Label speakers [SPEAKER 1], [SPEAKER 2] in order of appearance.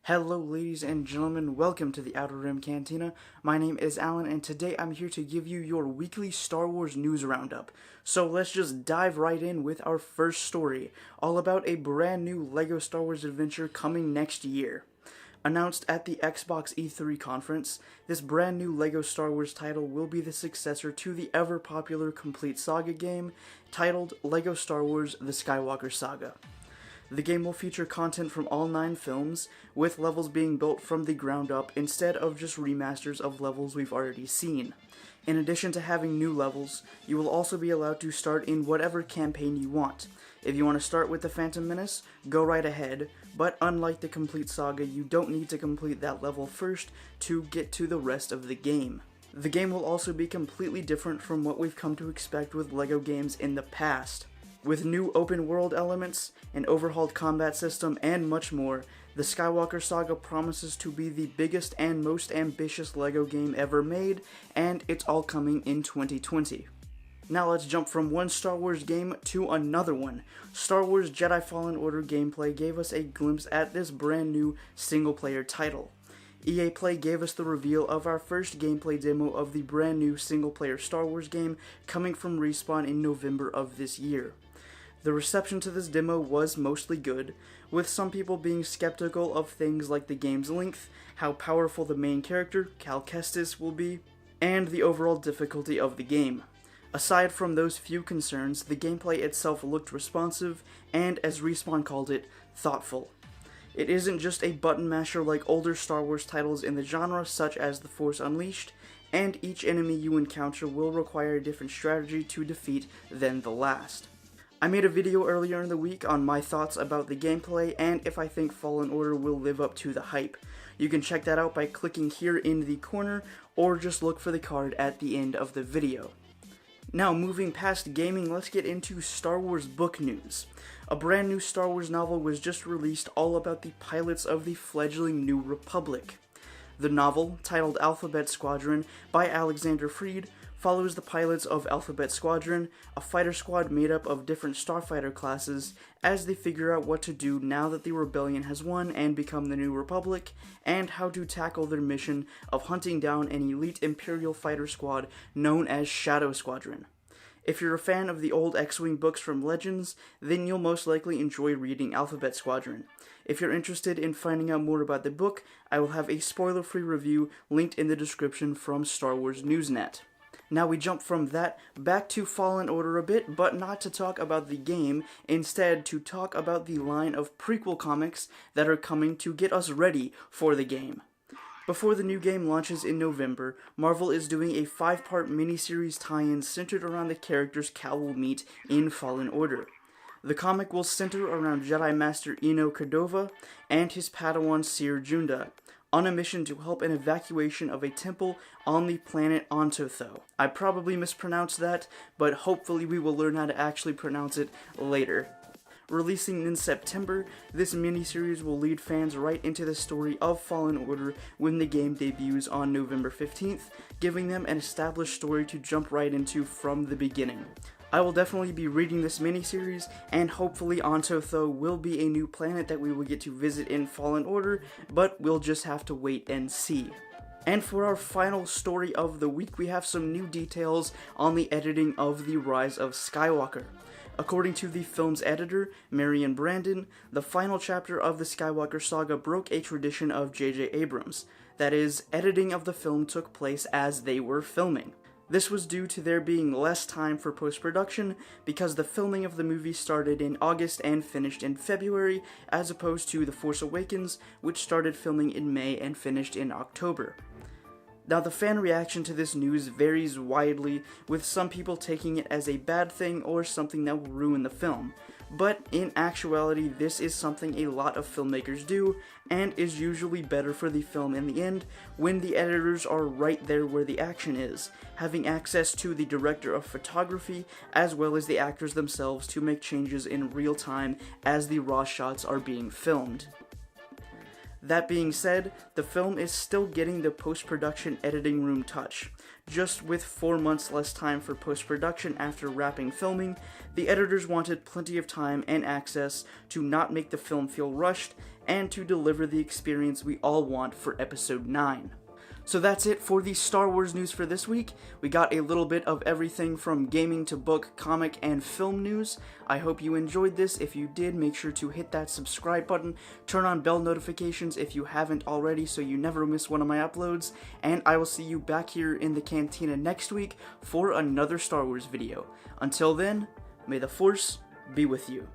[SPEAKER 1] Hello ladies and gentlemen, welcome to the Outer Rim Cantina. My name is Alan and today I'm here to give you your weekly Star Wars news roundup. So let's just dive right in with our first story, all about a brand new LEGO Star Wars adventure coming next year. Announced at the Xbox E3 conference, this brand new LEGO Star Wars title will be the successor to the ever-popular complete saga game titled LEGO Star Wars The Skywalker Saga. The game will feature content from all 9 films, with levels being built from the ground up instead of just remasters of levels we've already seen. In addition to having new levels, you will also be allowed to start in whatever campaign you want. If you want to start with the Phantom Menace, go right ahead, but unlike the complete saga, you don't need to complete that level first to get to the rest of the game. The game will also be completely different from what we've come to expect with LEGO games in the past. With new open-world elements, an overhauled combat system, and much more, the Skywalker Saga promises to be the biggest and most ambitious LEGO game ever made, and it's all coming in 2020. Now let's jump from one Star Wars game to another one. Star Wars Jedi Fallen Order gameplay gave us a glimpse at this brand new single-player title. EA Play gave us the reveal of our first gameplay demo of the brand new single-player Star Wars game coming from Respawn in November of this year. The reception to this demo was mostly good, with some people being skeptical of things like the game's length, how powerful the main character, Cal Kestis, will be, and the overall difficulty of the game. Aside from those few concerns, the gameplay itself looked responsive, and as Respawn called it, thoughtful. It isn't just a button masher like older Star Wars titles in the genre such as The Force Unleashed, and each enemy you encounter will require a different strategy to defeat than the last. I made a video earlier in the week on my thoughts about the gameplay and if I think Fallen Order will live up to the hype. You can check that out by clicking here in the corner or just look for the card at the end of the video. Now moving past gaming, let's get into Star Wars book news. A brand new Star Wars novel was just released all about the pilots of the fledgling New Republic. The novel, titled Alphabet Squadron by Alexander Freed, follows the pilots of Alphabet Squadron, a fighter squad made up of different starfighter classes, as they figure out what to do now that the rebellion has won and become the New Republic, and how to tackle their mission of hunting down an elite Imperial fighter squad known as Shadow Squadron. If you're a fan of the old X-Wing books from Legends, then you'll most likely enjoy reading Alphabet Squadron. If you're interested in finding out more about the book, I will have a spoiler-free review linked in the description from Star Wars Newsnet. Now we jump from that back to Fallen Order a bit, but not to talk about the game, instead to talk about the line of prequel comics that are coming to get us ready for the game. Before the new game launches in November, Marvel is doing a 5-part miniseries tie-in centered around the characters Cal will meet in Fallen Order. The comic will center around Jedi Master Eno Cordova and his Padawan Seer Junda, on a mission to help an evacuation of a temple on the planet Ontotho. I probably mispronounced that, but hopefully we will learn how to actually pronounce it later. Releasing in September, this miniseries will lead fans right into the story of Fallen Order when the game debuts on November 15th, giving them an established story to jump right into from the beginning. I will definitely be reading this miniseries, and hopefully Ontotho will be a new planet that we will get to visit in Fallen Order, but we'll just have to wait and see. And for our final story of the week, we have some new details on the editing of the Rise of Skywalker. According to the film's editor, Marion Brandon, the final chapter of the Skywalker saga broke a tradition of J.J. Abrams. That is, editing of the film took place as they were filming. This was due to there being less time for post-production because the filming of the movie started in August and finished in February, as opposed to The Force Awakens, which started filming in May and finished in October. Now, the fan reaction to this news varies widely, with some people taking it as a bad thing or something that will ruin the film. But in actuality, this is something a lot of filmmakers do, and is usually better for the film in the end when the editors are right there where the action is, having access to the director of photography as well as the actors themselves to make changes in real time as the raw shots are being filmed. That being said, the film is still getting the post-production editing room touch. just with 4 months less time for post-production after wrapping filming, the editors wanted plenty of time and access to not make the film feel rushed and to deliver the experience we all want for Episode 9. So that's it for the Star Wars news for this week. We got a little bit of everything from gaming to book, comic, and film news. I hope you enjoyed this. If you did, make sure to hit that subscribe button, turn on bell notifications if you haven't already so you never miss one of my uploads, and I will see you back here in the cantina next week for another Star Wars video. Until then, may the Force be with you.